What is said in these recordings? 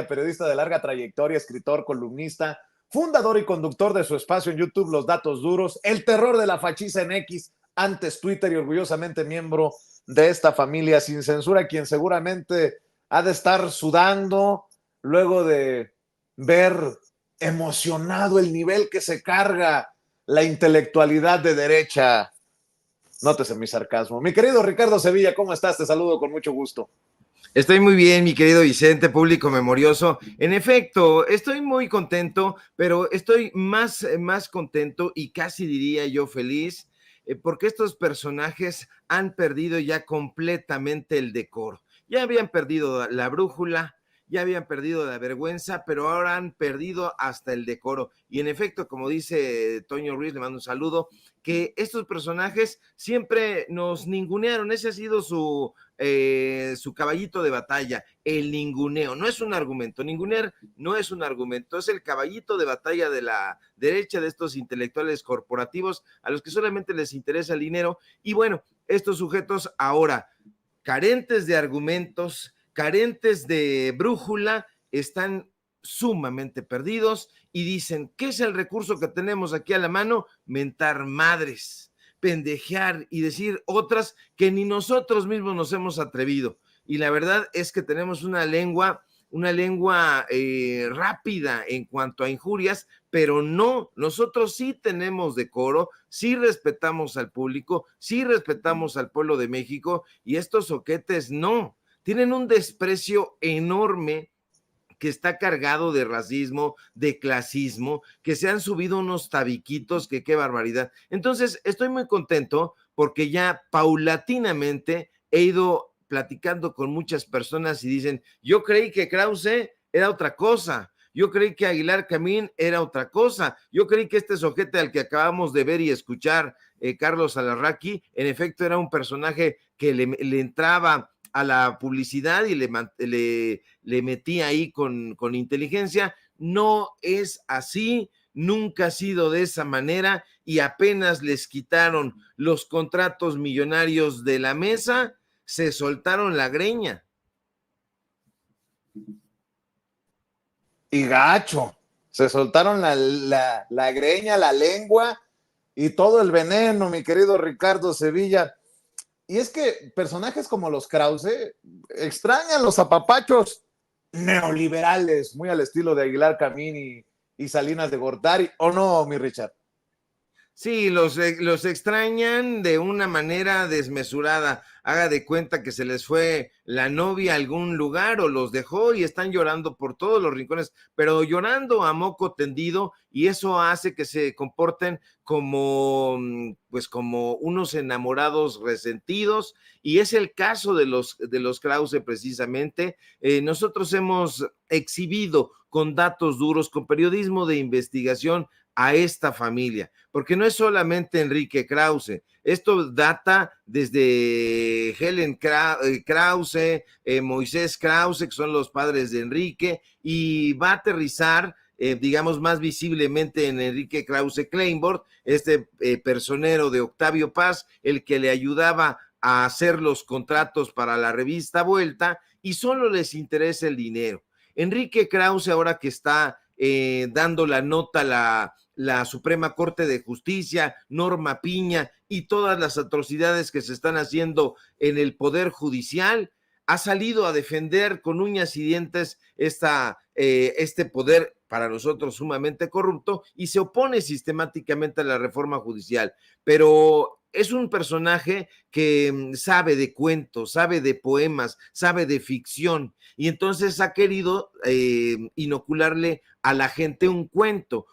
periodista de larga trayectoria, escritor, columnista, fundador y conductor de su espacio en YouTube, Los Datos Duros, el terror de la fachiza en X, antes Twitter y orgullosamente miembro de esta familia sin censura, quien seguramente ha de estar sudando luego de ver emocionado el nivel que se carga la intelectualidad de derecha. Nótese mi sarcasmo. Mi querido Ricardo Sevilla, ¿cómo estás? Te saludo con mucho gusto. Estoy muy bien, mi querido Vicente, público memorioso. En efecto, estoy muy contento, pero estoy más contento y casi diría yo feliz, porque estos personajes han perdido ya completamente el decoro. Ya habían perdido la brújula, ya habían perdido la vergüenza, pero ahora han perdido hasta el decoro. Y en efecto, como dice Toño Ruiz, le mando un saludo, que estos personajes siempre nos ningunearon. Ese ha sido su caballito de batalla, el ninguneo. No es un argumento, ningunear no es un argumento, es el caballito de batalla de la derecha, de estos intelectuales corporativos a los que solamente les interesa el dinero. Y bueno, estos sujetos ahora, carentes de argumentos, carentes de brújula, están sumamente perdidos y dicen, ¿qué es el recurso que tenemos aquí a la mano? Mentar madres, pendejear y decir otras que ni nosotros mismos nos hemos atrevido. Y la verdad es que tenemos una lengua rápida en cuanto a injurias, pero no, nosotros sí tenemos decoro, sí respetamos al público, sí respetamos al pueblo de México, y estos soquetes no, tienen un desprecio enorme que está cargado de racismo, de clasismo, que se han subido unos tabiquitos, que qué barbaridad. Entonces, estoy muy contento porque ya paulatinamente he ido platicando con muchas personas y dicen, yo creí que Krause era otra cosa, yo creí que Aguilar Camín era otra cosa, yo creí que este sujete al que acabamos de ver y escuchar, Carlos Alarraqui, en efecto era un personaje que le entraba a la publicidad y le metí ahí con inteligencia. No es así, nunca ha sido de esa manera, y apenas les quitaron los contratos millonarios de la mesa, se soltaron la greña. Y gacho, se soltaron la greña, la lengua y todo el veneno, mi querido Ricardo Sevilla. Y es que personajes como los Krause extrañan los apapachos neoliberales, muy al estilo de Aguilar Camín y Salinas de Gortari, ¿o no, mi Richard? Sí, los extrañan de una manera desmesurada. Haga de cuenta que se les fue la novia a algún lugar o los dejó y están llorando por todos los rincones, pero llorando a moco tendido, y eso hace que se comporten como, pues, como unos enamorados resentidos, y es el caso de los Krause precisamente. Nosotros hemos exhibido con datos duros, con periodismo de investigación, a esta familia, porque no es solamente Enrique Krause, esto data desde Helen Krause, Moisés Krause, que son los padres de Enrique, y va a aterrizar, digamos, más visiblemente en Enrique Krause Kleinbord, este personero de Octavio Paz, el que le ayudaba a hacer los contratos para la revista Vuelta, y solo les interesa el dinero. Enrique Krause, ahora que está dando la nota la Suprema Corte de Justicia, Norma Piña y todas las atrocidades que se están haciendo en el Poder Judicial, ha salido a defender con uñas y dientes este poder para nosotros sumamente corrupto, y se opone sistemáticamente a la reforma judicial. Pero es un personaje que sabe de cuentos, sabe de poemas, sabe de ficción, y entonces ha querido inocularle a la gente un cuento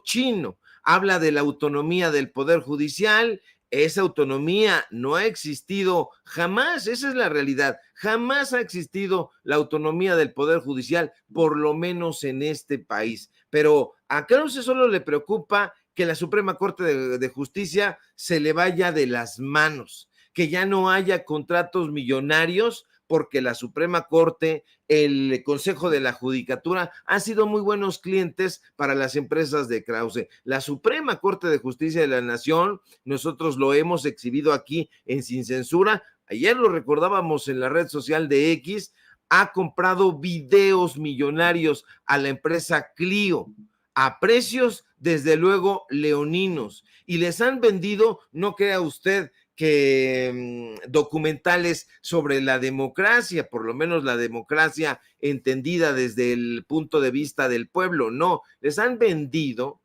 chino. Habla de la autonomía del Poder Judicial. Esa autonomía no ha existido jamás, esa es la realidad. Jamás ha existido la autonomía del Poder Judicial, por lo menos en este país. Pero a Krause solo le preocupa que la Suprema Corte de Justicia se le vaya de las manos, que ya no haya contratos millonarios, porque la Suprema Corte, el Consejo de la Judicatura han sido muy buenos clientes para las empresas de Krause. La Suprema Corte de Justicia de la Nación, nosotros lo hemos exhibido aquí en Sin Censura, ayer lo recordábamos en la red social de X, ha comprado videos millonarios a la empresa Clio a precios, desde luego, leoninos, y les han vendido, no crea usted, que documentales sobre la democracia, por lo menos la democracia entendida desde el punto de vista del pueblo. No, les han vendido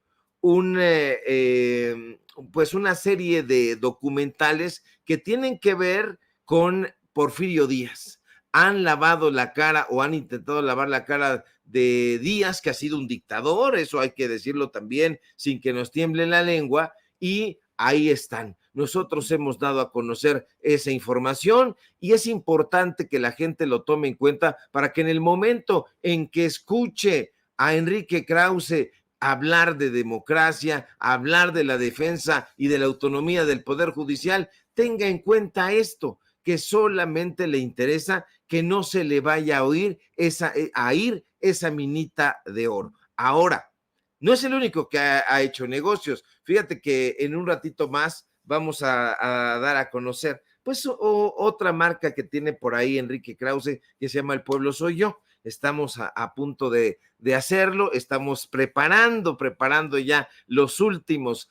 pues una serie de documentales que tienen que ver con Porfirio Díaz. Han lavado la cara o han intentado lavar la cara de Díaz, que ha sido un dictador, eso hay que decirlo también sin que nos tiemble la lengua, y ahí están. Nosotros hemos dado a conocer esa información y es importante que la gente lo tome en cuenta para que en el momento en que escuche a Enrique Krause hablar de democracia, hablar de la defensa y de la autonomía del Poder Judicial, tenga en cuenta esto, que solamente le interesa que no se le vaya a ir esa minita de oro. Ahora, no es el único que ha hecho negocios. Fíjate que en un ratito más vamos a dar a conocer pues otra marca que tiene por ahí Enrique Krause, que se llama El Pueblo Soy Yo. Estamos a punto de hacerlo, estamos preparando ya los últimos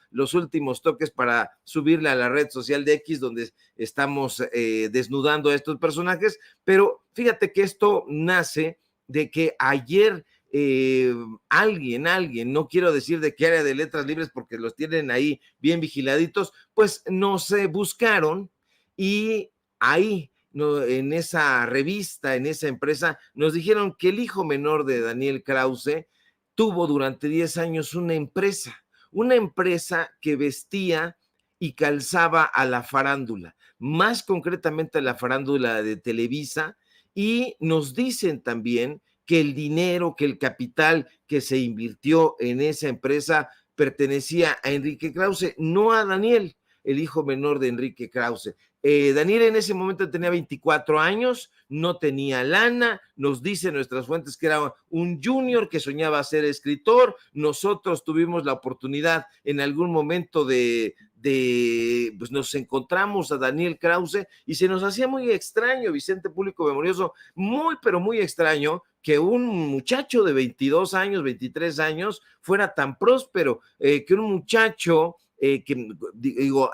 toques para subirle a la red social de X, donde estamos desnudando a estos personajes, pero fíjate que esto nace de que ayer alguien, no quiero decir de qué área de letras libres porque los tienen ahí bien vigiladitos, pues nos buscaron y ahí no, en esa revista, en esa empresa, nos dijeron que el hijo menor de Daniel Krause tuvo durante 10 años una empresa que vestía y calzaba a la farándula, más concretamente a la farándula de Televisa, y nos dicen también que el dinero, que el capital que se invirtió en esa empresa pertenecía a Enrique Krause, no a Daniel, el hijo menor de Enrique Krause. Daniel en ese momento tenía 24 años, no tenía lana, nos dicen nuestras fuentes que era un junior que soñaba ser escritor. Nosotros tuvimos la oportunidad en algún momento pues nos encontramos a Daniel Krause y se nos hacía muy extraño, Vicente Público Memorioso, pero muy extraño que un muchacho de 22 años, 23 años fuera tan próspero, que un muchacho que digo,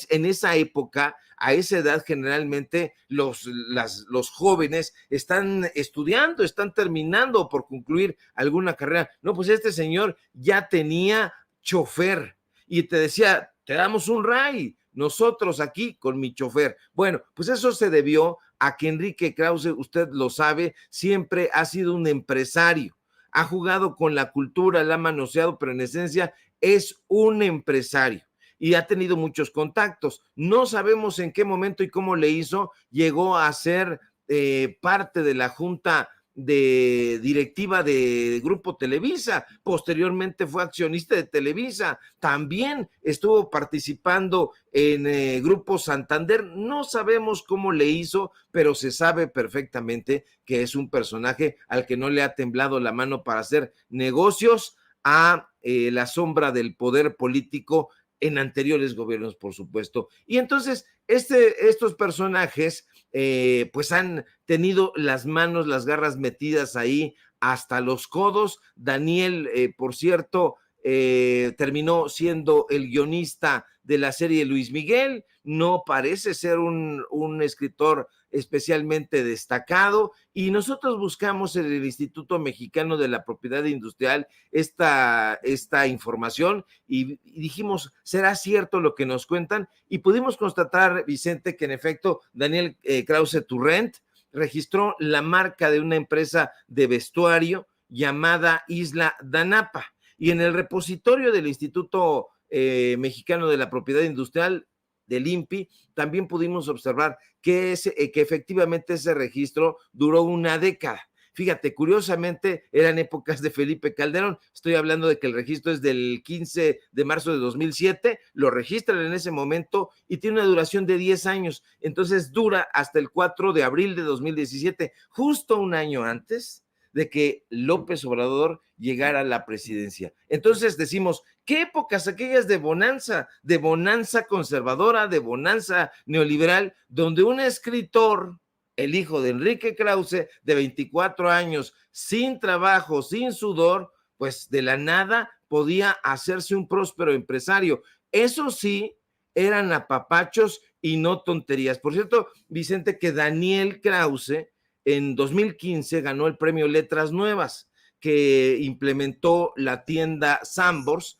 en esa época, a esa edad generalmente los jóvenes están estudiando, están terminando por concluir alguna carrera. No, pues este señor ya tenía chofer y te decía, te damos un ride, nosotros aquí con mi chofer. Bueno, pues eso se debió a que Enrique Krause, usted lo sabe, siempre ha sido un empresario, ha jugado con la cultura, la ha manoseado, pero en esencia es un empresario y ha tenido muchos contactos. No sabemos en qué momento y cómo le hizo, llegó a ser parte de la junta de directiva de Grupo Televisa, posteriormente fue accionista de Televisa, también estuvo participando en Grupo Santander. No sabemos cómo le hizo, pero se sabe perfectamente que es un personaje al que no le ha temblado la mano para hacer negocios a la sombra del poder político en anteriores gobiernos, por supuesto. Y entonces estos personajes pues han tenido las manos, las garras metidas ahí hasta los codos. Daniel, por cierto, terminó siendo el guionista de la serie Luis Miguel, no parece ser un escritor especialmente destacado, y nosotros buscamos en el Instituto Mexicano de la Propiedad Industrial esta información y dijimos, ¿será cierto lo que nos cuentan? Y pudimos constatar, Vicente, que en efecto Daniel Krause Turrent registró la marca de una empresa de vestuario llamada Isla Danapa, y en el repositorio del Instituto Mexicano de la Propiedad Industrial del INPI, también pudimos observar que efectivamente ese registro duró una década. Fíjate, curiosamente eran épocas de Felipe Calderón. Estoy hablando de que el registro es del 15 de marzo de 2007, lo registran en ese momento y tiene una duración de 10 años. Entonces dura hasta el 4 de abril de 2017, justo un año antes de que López Obrador llegara a la presidencia. Entonces decimos, ¿qué épocas aquellas de bonanza conservadora, de bonanza neoliberal, donde un escritor el hijo de Enrique Krause, de 24 años, sin trabajo, sin sudor, pues de la nada podía hacerse un próspero empresario. Eso sí, eran apapachos y no tonterías. Por cierto, Vicente, que Daniel Krause en 2015 ganó el premio Letras Nuevas, que implementó la tienda Sambors,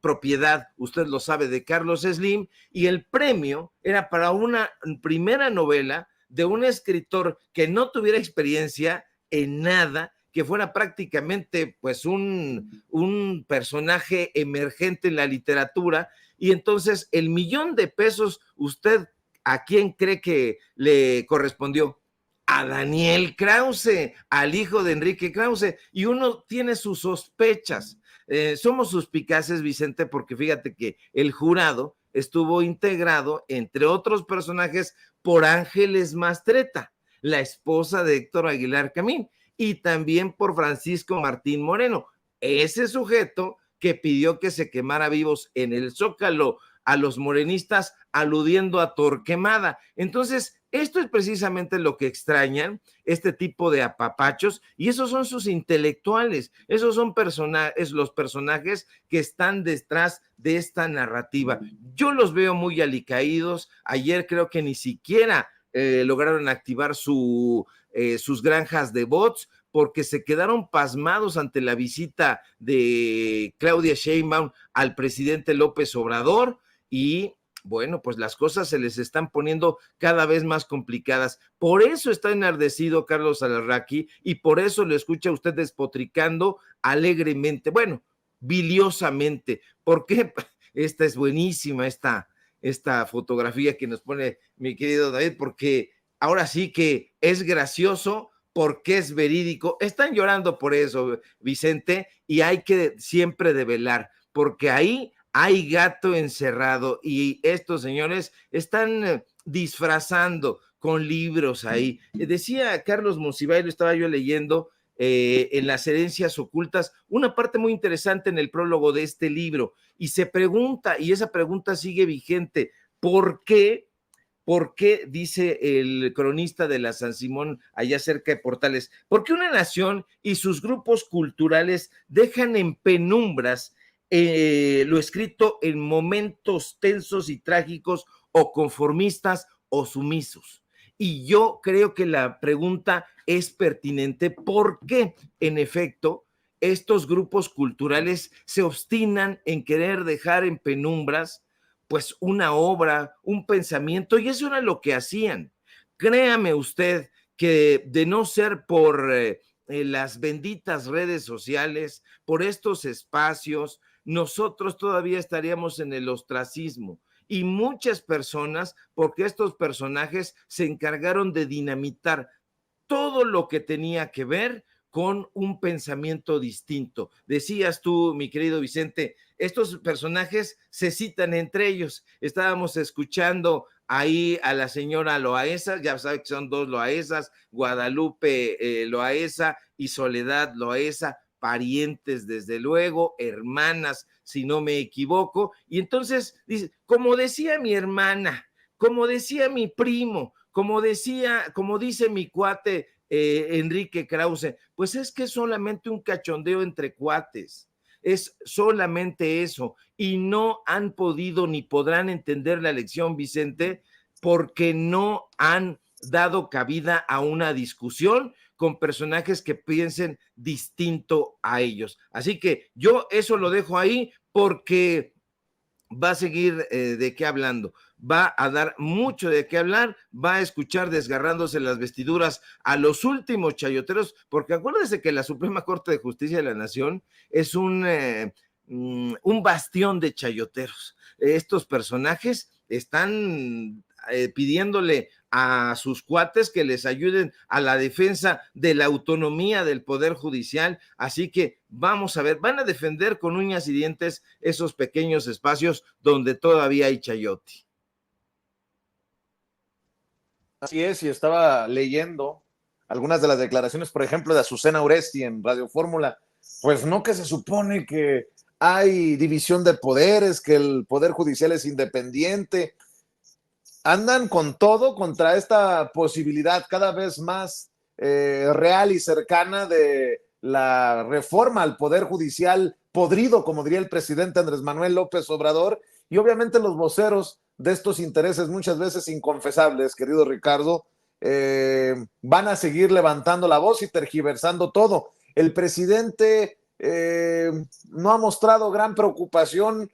propiedad, usted lo sabe, de Carlos Slim, y el premio era para una primera novela de un escritor que no tuviera experiencia en nada, que fuera prácticamente pues un personaje emergente en la literatura, y entonces el $1,000,000, ¿usted a quién cree que le correspondió? A Daniel Krause, al hijo de Enrique Krause, y uno tiene sus sospechas. Somos suspicaces, Vicente, porque fíjate que el jurado estuvo integrado, entre otros personajes, por Ángeles Mastretta, la esposa de Héctor Aguilar Camín, y también por Francisco Martín Moreno, ese sujeto que pidió que se quemara vivos en el Zócalo a los morenistas, aludiendo a Torquemada. Entonces, esto es precisamente lo que extrañan, este tipo de apapachos, y esos son sus intelectuales, esos son los personajes que están detrás de esta narrativa. Yo los veo muy alicaídos. Ayer creo que ni siquiera lograron activar sus granjas de bots, porque se quedaron pasmados ante la visita de Claudia Sheinbaum al presidente López Obrador, y bueno, pues las cosas se les están poniendo cada vez más complicadas. Por eso está enardecido Carlos Alarraqui, y por eso lo escucha usted despotricando alegremente, bueno, biliosamente. ¿Por qué? Esta es buenísima, esta fotografía que nos pone mi querido David, porque ahora sí que es gracioso, porque es verídico. Están llorando por eso, Vicente, y hay que siempre develar, porque ahí hay gato encerrado, y estos señores están disfrazando con libros ahí. Decía Carlos Monsiváis, lo estaba yo leyendo en Las herencias ocultas, una parte muy interesante en el prólogo de este libro, y se pregunta, y esa pregunta sigue vigente, ¿por qué? ¿Por qué, dice el cronista de la San Simón, allá cerca de Portales, por qué una nación y sus grupos culturales dejan en penumbras lo escrito en momentos tensos y trágicos, o conformistas o sumisos? Y yo creo que la pregunta es pertinente porque, en efecto, estos grupos culturales se obstinan en querer dejar en penumbras pues una obra, un pensamiento, y eso era lo que hacían. Créame usted que de no ser por las benditas redes sociales, por estos espacios, nosotros todavía estaríamos en el ostracismo, y muchas personas, porque estos personajes se encargaron de dinamitar todo lo que tenía que ver con un pensamiento distinto. Decías tú, mi querido Vicente, estos personajes se citan entre ellos. Estábamos escuchando ahí a la señora Loaesa, ya sabe que son dos Loaesas, Guadalupe Loaesa y Soledad Loaesa, parientes desde luego, hermanas, si no me equivoco. Y entonces dice, como decía mi hermana, como decía mi primo, como dice mi cuate Enrique Krause, pues es que es solamente un cachondeo entre cuates, es solamente eso, y no han podido ni podrán entender la lección, Vicente, porque no han dado cabida a una discusión con personajes que piensen distinto a ellos. Así que yo eso lo dejo ahí, porque va a seguir de qué hablando, va a dar mucho de qué hablar, va a escuchar desgarrándose las vestiduras a los últimos chayoteros, porque acuérdense que la Suprema Corte de Justicia de la Nación es un bastión de chayoteros. Estos personajes están pidiéndole a sus cuates que les ayuden a la defensa de la autonomía del Poder Judicial, así que vamos a ver, van a defender con uñas y dientes esos pequeños espacios donde todavía hay chayote. Así es, y estaba leyendo algunas de las declaraciones, por ejemplo, de Azucena Oresti en Radio Fórmula. Pues no, que se supone que hay división de poderes, que el Poder Judicial es independiente. andan con todo contra esta posibilidad cada vez más real y cercana de la reforma al Poder Judicial podrido, como diría el presidente Andrés Manuel López Obrador, y obviamente los voceros de estos intereses muchas veces inconfesables, querido Ricardo, van a seguir levantando la voz y tergiversando todo. El presidente no ha mostrado gran preocupación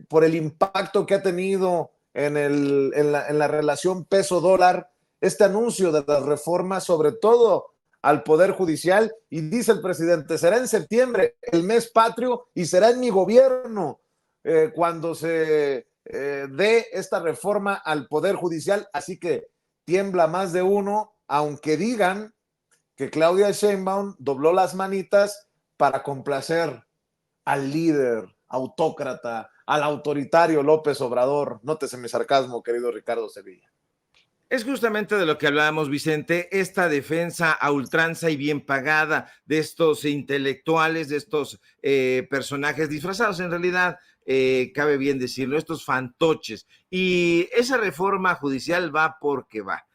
por el impacto que ha tenido en la relación peso-dólar este anuncio de las reformas, sobre todo al Poder Judicial, y dice el presidente, será en septiembre, el mes patrio, y será en mi gobierno cuando se dé esta reforma al Poder Judicial, así que tiembla más de uno, aunque digan que Claudia Sheinbaum dobló las manitas para complacer al líder autócrata, al autoritario López Obrador. Nótese mi sarcasmo, querido Ricardo Sevilla. Es justamente de lo que hablábamos, Vicente, esta defensa a ultranza y bien pagada de estos intelectuales, de estos personajes disfrazados, en realidad, cabe bien decirlo, estos fantoches. Y esa reforma judicial va porque va.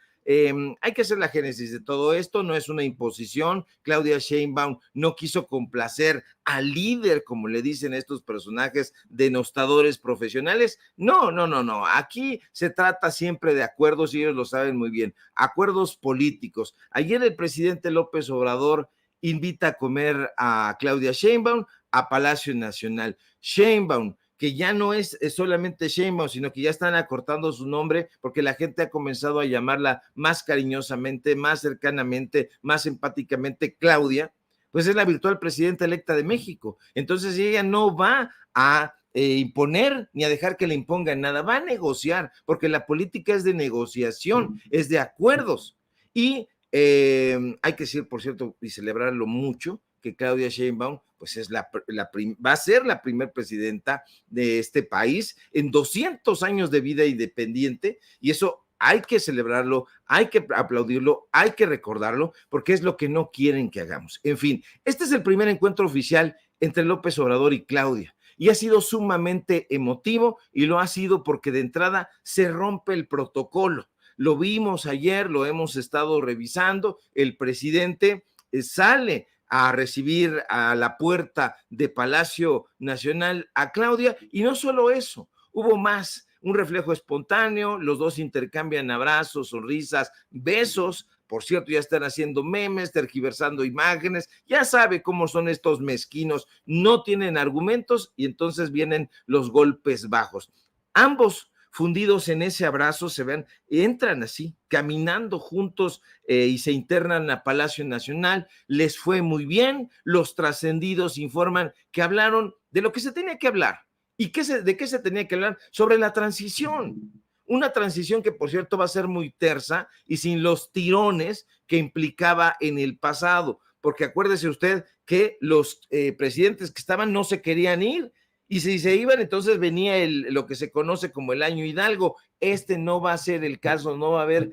Hay que hacer la génesis de todo esto, no es una imposición. Claudia Sheinbaum no quiso complacer al líder, como le dicen estos personajes denostadores profesionales. No, no, no, no. Aquí se trata siempre de acuerdos y ellos lo saben muy bien. Acuerdos políticos. Ayer el presidente López Obrador invita a comer a Claudia Sheinbaum a Palacio Nacional. Sheinbaum, que ya no es solamente Sheinbaum, sino que ya están acortando su nombre porque la gente ha comenzado a llamarla más cariñosamente, más cercanamente, más empáticamente Claudia, pues es la virtual presidenta electa de México. Entonces ella no va a imponer ni a dejar que le impongan nada, va a negociar, porque la política es de negociación, es de acuerdos. Y hay que decir, por cierto, y celebrarlo mucho, que Claudia Sheinbaum pues es va a ser la primera presidenta de este país en 200 años de vida independiente, y eso hay que celebrarlo, hay que aplaudirlo, hay que recordarlo, porque es lo que no quieren que hagamos. En fin, este es el primer encuentro oficial entre López Obrador y Claudia, y ha sido sumamente emotivo, y lo ha sido porque de entrada se rompe el protocolo. Lo vimos ayer, lo hemos estado revisando, el presidente sale a recibir a la puerta de Palacio Nacional a Claudia, y no solo eso, hubo más, un reflejo espontáneo, los dos intercambian abrazos, sonrisas, besos. Por cierto, ya están haciendo memes, tergiversando imágenes, ya sabe cómo son estos mezquinos, no tienen argumentos y entonces vienen los golpes bajos. Ambos fundidos en ese abrazo, se ven, entran así, caminando juntos y se internan a Palacio Nacional, les fue muy bien, los trascendidos informan que hablaron de lo que se tenía que hablar. ¿Y de qué se tenía que hablar? Sobre la transición. Una transición que, por cierto, va a ser muy tersa y sin los tirones que implicaba en el pasado, porque acuérdese usted que los presidentes que estaban no se querían ir, y si se iban, entonces venía lo que se conoce como el año Hidalgo. Este no va a ser el caso, no va a haber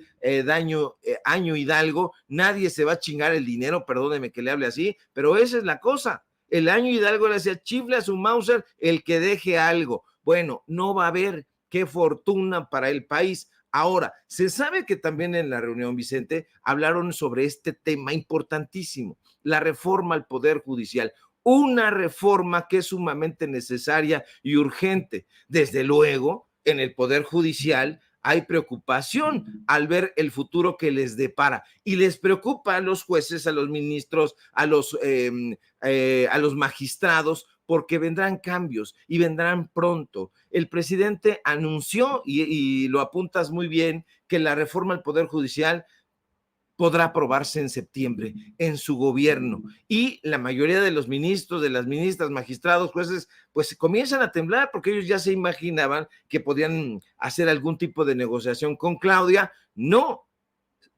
año Hidalgo, nadie se va a chingar el dinero, perdóneme que le hable así, pero esa es la cosa. El año Hidalgo le decía, chifle a su Mauser el que deje algo. Bueno, no va a haber, qué fortuna para el país. Ahora, se sabe que también en la reunión, Vicente, hablaron sobre este tema importantísimo, la reforma al Poder Judicial. Una reforma que es sumamente necesaria y urgente. Desde luego, en el Poder Judicial hay preocupación al ver el futuro que les depara, y les preocupa a los jueces, a los ministros, a los magistrados, porque vendrán cambios y vendrán pronto. El presidente anunció, y lo apuntas muy bien, que la reforma al Poder Judicial podrá aprobarse en septiembre en su gobierno, y la mayoría de los ministros, de las ministras, magistrados, jueces, pues comienzan a temblar porque ellos ya se imaginaban que podían hacer algún tipo de negociación con Claudia. No,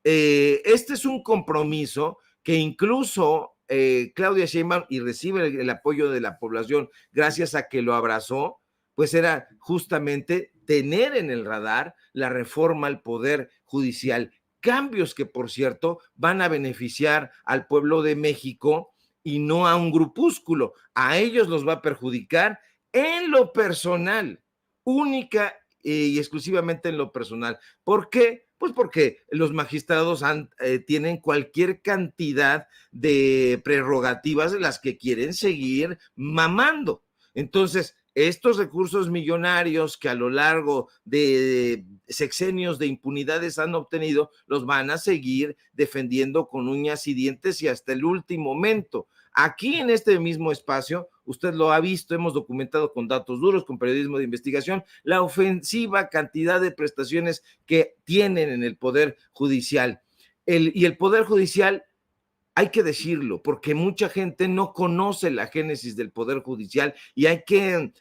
este es un compromiso que incluso Claudia Sheinbaum, y recibe el apoyo de la población gracias a que lo abrazó, pues era justamente tener en el radar la reforma al Poder Judicial. Cambios que, por cierto, van a beneficiar al pueblo de México y no a un grupúsculo. A ellos los va a perjudicar en lo personal, única y exclusivamente en lo personal. ¿Por qué? Pues porque los magistrados tienen cualquier cantidad de prerrogativas de las que quieren seguir mamando. Entonces, estos recursos millonarios que a lo largo de sexenios de impunidades han obtenido, los van a seguir defendiendo con uñas y dientes y hasta el último momento. Aquí en este mismo espacio, usted lo ha visto, hemos documentado con datos duros, con periodismo de investigación, la ofensiva cantidad de prestaciones que tienen en el Poder Judicial. Y el Poder Judicial, hay que decirlo, porque mucha gente no conoce la génesis del Poder Judicial y hay que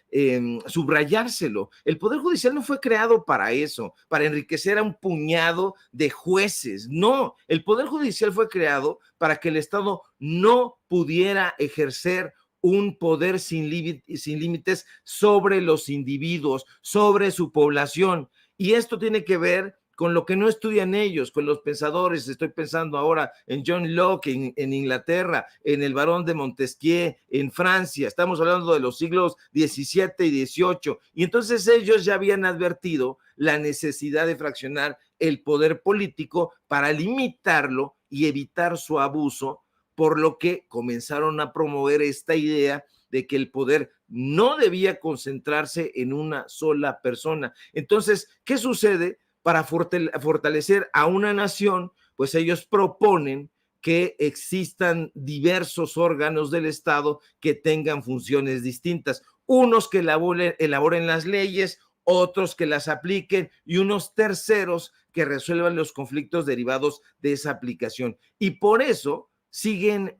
subrayárselo. El Poder Judicial no fue creado para eso, para enriquecer a un puñado de jueces. No, el Poder Judicial fue creado para que el Estado no pudiera ejercer un poder sin límites sobre los individuos, sobre su población. Y esto tiene que ver con lo que no estudian ellos, con los pensadores. Estoy pensando ahora en John Locke en Inglaterra, en el barón de Montesquieu en Francia. Estamos hablando de los siglos XVII y XVIII. Y entonces ellos ya habían advertido la necesidad de fraccionar el poder político para limitarlo y evitar su abuso, por lo que comenzaron a promover esta idea de que el poder no debía concentrarse en una sola persona. Entonces, ¿qué sucede? Para fortalecer a una nación, pues ellos proponen que existan diversos órganos del Estado que tengan funciones distintas, unos que elaboren las leyes, otros que las apliquen y unos terceros que resuelvan los conflictos derivados de esa aplicación. Y por eso, siguiendo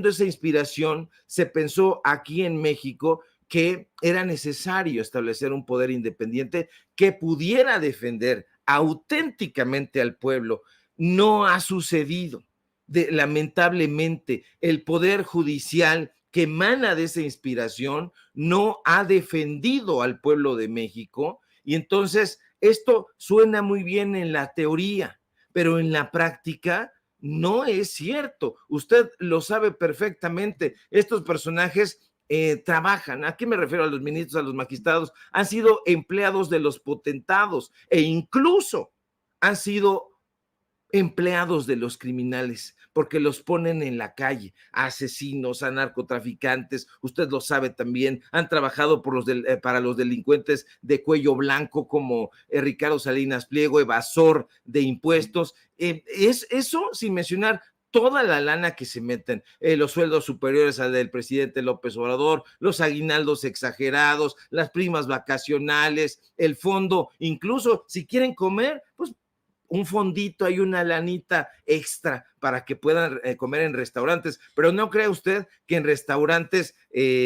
esa inspiración, se pensó aquí en México que era necesario establecer un poder independiente que pudiera defender auténticamente al pueblo. No ha sucedido. Lamentablemente, el Poder Judicial que emana de esa inspiración no ha defendido al pueblo de México, y entonces esto suena muy bien en la teoría, pero en la práctica no es cierto. Usted lo sabe perfectamente. Estos personajes trabajan. ¿A qué me refiero? A los ministros, a los magistrados, han sido empleados de los potentados e incluso han sido empleados de los criminales, porque los ponen en la calle, a asesinos, a narcotraficantes, usted lo sabe también, han trabajado para los delincuentes de cuello blanco como Ricardo Salinas Pliego, evasor de impuestos, es eso sin mencionar toda la lana que se meten, los sueldos superiores al del presidente López Obrador, los aguinaldos exagerados, las primas vacacionales, el fondo, incluso si quieren comer, pues un fondito, hay una lanita extra para que puedan comer en restaurantes, pero no cree usted que en restaurantes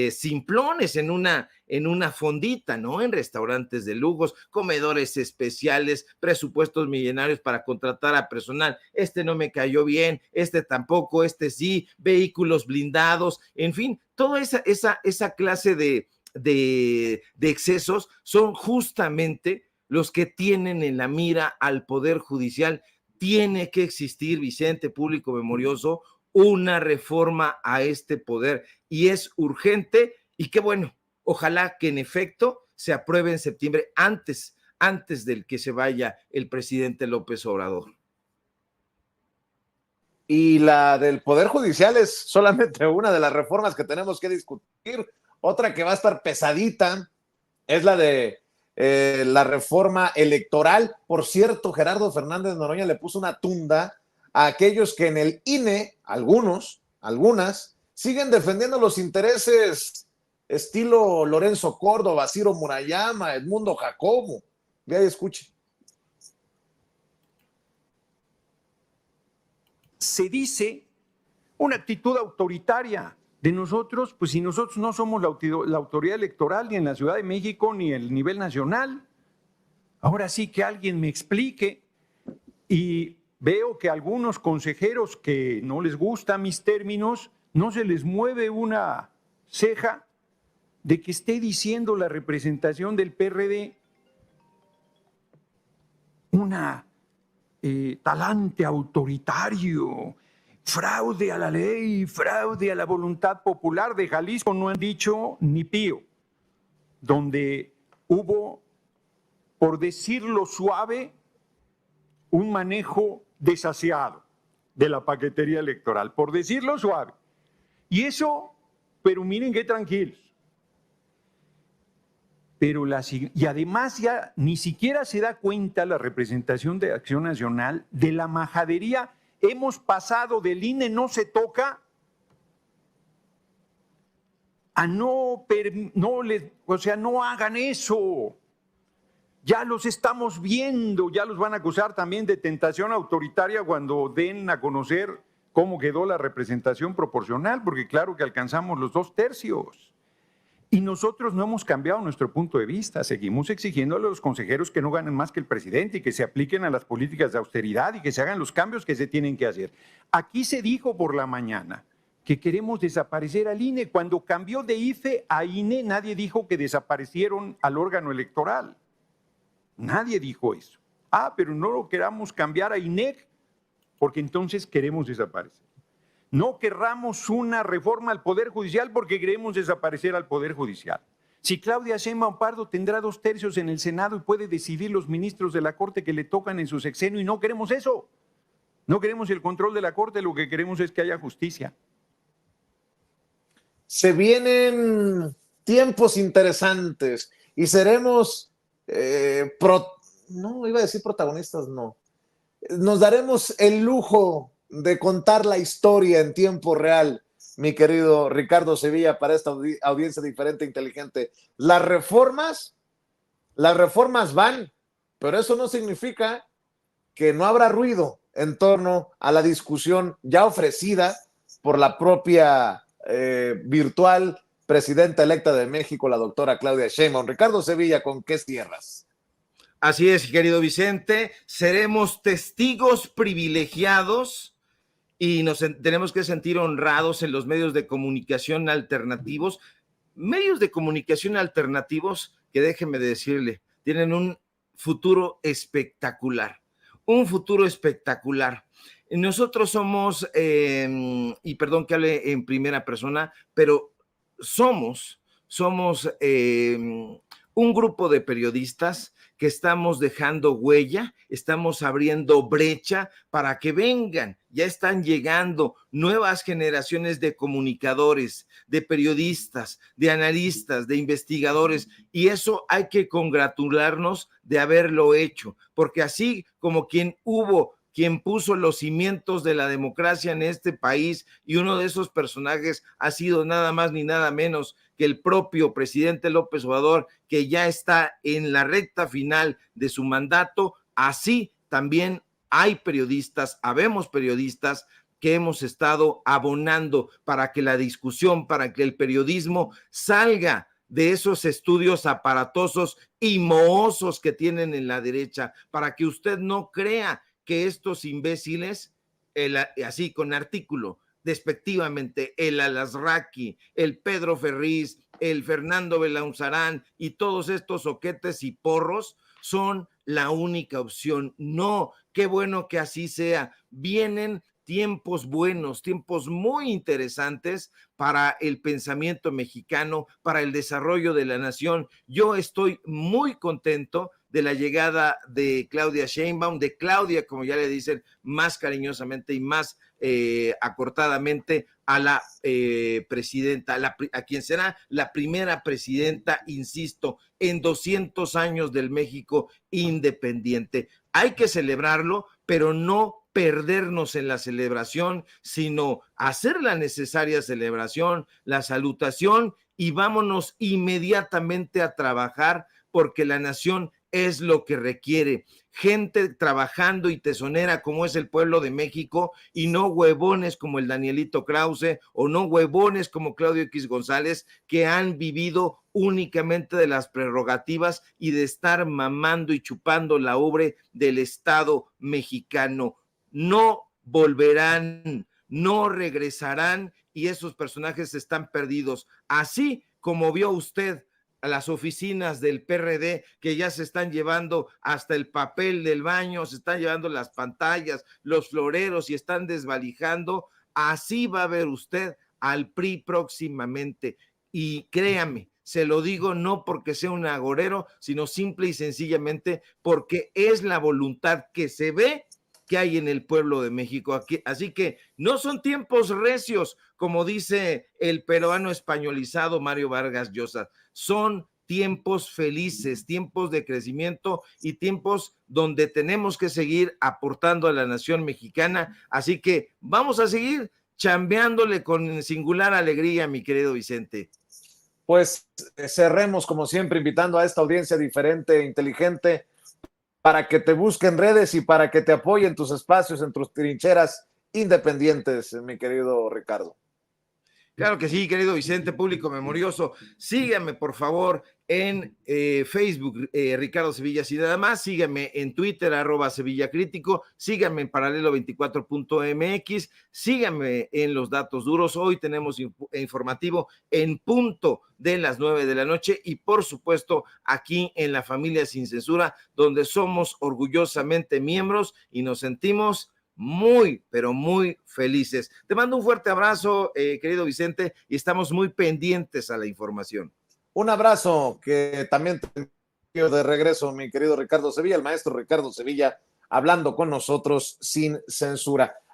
simplones, en una fondita, ¿no? En restaurantes de lujos, comedores especiales, presupuestos millonarios para contratar a personal, este no me cayó bien, este tampoco, este sí, vehículos blindados, en fin, toda esa clase de excesos son justamente los que tienen en la mira al Poder Judicial. Tiene que existir, Vicente, público memorioso, una reforma a este poder y es urgente y qué bueno, ojalá que en efecto se apruebe en septiembre antes del que se vaya el presidente López Obrador. Y la del Poder Judicial es solamente una de las reformas que tenemos que discutir. Otra que va a estar pesadita es la de la reforma electoral. Por cierto, Gerardo Fernández Noroña le puso una tunda a aquellos que en el INE, algunas, siguen defendiendo los intereses estilo Lorenzo Córdoba, Ciro Murayama, Edmundo Jacobo. Vea y escuche. Se dice una actitud autoritaria de nosotros, pues si nosotros no somos la autoridad electoral ni en la Ciudad de México ni en el nivel nacional. Ahora sí que alguien me explique. Y veo que algunos consejeros que no les gustan mis términos, no se les mueve una ceja de que esté diciendo la representación del PRD una talante autoritario, fraude a la ley, fraude a la voluntad popular. De Jalisco no han dicho ni pío, donde hubo por decirlo suave, un manejo desaseado de la paquetería electoral, por decirlo suave. Y eso, pero miren qué tranquilos. Pero y además ya ni siquiera se da cuenta la representación de Acción Nacional de la majadería. Hemos pasado del INE no se toca a no hagan eso. Ya los estamos viendo, ya los van a acusar también de tentación autoritaria cuando den a conocer cómo quedó la representación proporcional, porque claro que alcanzamos los 2/3. Y nosotros no hemos cambiado nuestro punto de vista, seguimos exigiéndole a los consejeros que no ganen más que el presidente y que se apliquen a las políticas de austeridad y que se hagan los cambios que se tienen que hacer. Aquí se dijo por la mañana que queremos desaparecer al INE. Cuando cambió de IFE a INE, nadie dijo que desaparecieron al órgano electoral. Nadie dijo eso. Pero no lo queramos cambiar a INEC, porque entonces queremos desaparecer. No querramos una reforma al Poder Judicial porque queremos desaparecer al Poder Judicial. Si Claudia Sheinbaum Pardo tendrá 2/3 en el Senado y puede decidir los ministros de la Corte que le tocan en su sexenio, y no queremos eso. No queremos el control de la Corte, lo que queremos es que haya justicia. Se vienen tiempos interesantes y seremos, no iba a decir protagonistas, no. Nos daremos el lujo de contar la historia en tiempo real, mi querido Ricardo Sevilla, para esta audiencia diferente e inteligente. Las reformas van, pero eso no significa que no habrá ruido en torno a la discusión ya ofrecida por la propia virtual presidenta electa de México, la doctora Claudia Sheinbaum. Ricardo Sevilla, ¿con qué cierras? Así es, querido Vicente, seremos testigos privilegiados y nos tenemos que sentir honrados en los medios de comunicación alternativos. Medios de comunicación alternativos que, déjeme decirle, tienen un futuro espectacular, un futuro espectacular. Nosotros somos, y perdón que hable en primera persona, pero somos un grupo de periodistas que estamos dejando huella, estamos abriendo brecha para que vengan. Ya están llegando nuevas generaciones de comunicadores, de periodistas, de analistas, de investigadores, y eso hay que congratularnos de haberlo hecho, porque así como quien puso los cimientos de la democracia en este país, y uno de esos personajes ha sido nada más ni nada menos que el propio presidente López Obrador, que ya está en la recta final de su mandato, así también habemos periodistas que hemos estado abonando para que la discusión, para que el periodismo salga de esos estudios aparatosos y mohosos que tienen en la derecha, para que usted no crea que estos imbéciles, así con artículo, despectivamente, el Alasraqui, el Pedro Ferriz, el Fernando Belaunzarán y todos estos oquetes y porros son la única opción. No, qué bueno que así sea. Vienen tiempos buenos, tiempos muy interesantes para el pensamiento mexicano, para el desarrollo de la nación. Yo estoy muy contento de la llegada de Claudia Sheinbaum, de Claudia, como ya le dicen más cariñosamente y más acortadamente, a la presidenta, a quien será la primera presidenta, insisto, en 200 años del México independiente. Hay que celebrarlo, pero no perdernos en la celebración, sino hacer la necesaria celebración, la salutación, y vámonos inmediatamente a trabajar, porque la nación es lo que requiere. Gente trabajando y tesonera como es el pueblo de México, y no huevones como el Danielito Krause o no huevones como Claudio X González, que han vivido únicamente de las prerrogativas y de estar mamando y chupando la ubre del Estado mexicano. No volverán, no regresarán, y esos personajes están perdidos. Así como vio usted a las oficinas del PRD, que ya se están llevando hasta el papel del baño, se están llevando las pantallas, los floreros, y están desvalijando. Así va a ver usted al PRI próximamente. Y créame, se lo digo no porque sea un agorero, sino simple y sencillamente porque es la voluntad que se ve que hay en el pueblo de México. Aquí, así que no son tiempos recios, como dice el peruano españolizado Mario Vargas Llosa, son tiempos felices, tiempos de crecimiento y tiempos donde tenemos que seguir aportando a la nación mexicana. Así que vamos a seguir chambeándole con singular alegría, mi querido Vicente. Pues cerremos como siempre invitando a esta audiencia diferente e inteligente para que te busquen redes y para que te apoyen tus espacios en tus trincheras independientes, mi querido Ricardo. Claro que sí, querido Vicente, público memorioso. Síganme, por favor, en Facebook, Ricardo Sevilla, y nada más. Síganme en Twitter, @SevillaCrítico. Síganme en paralelo24.mx. Síganme en Los Datos Duros. Hoy tenemos informativo en punto de las 9 de la noche. Y, por supuesto, aquí en La Familia Sin Censura, donde somos orgullosamente miembros y nos sentimos muy, pero muy felices. Te mando un fuerte abrazo, querido Vicente, y estamos muy pendientes a la información. Un abrazo que también te envío de regreso, mi querido Ricardo Sevilla, el maestro Ricardo Sevilla, hablando con nosotros sin censura.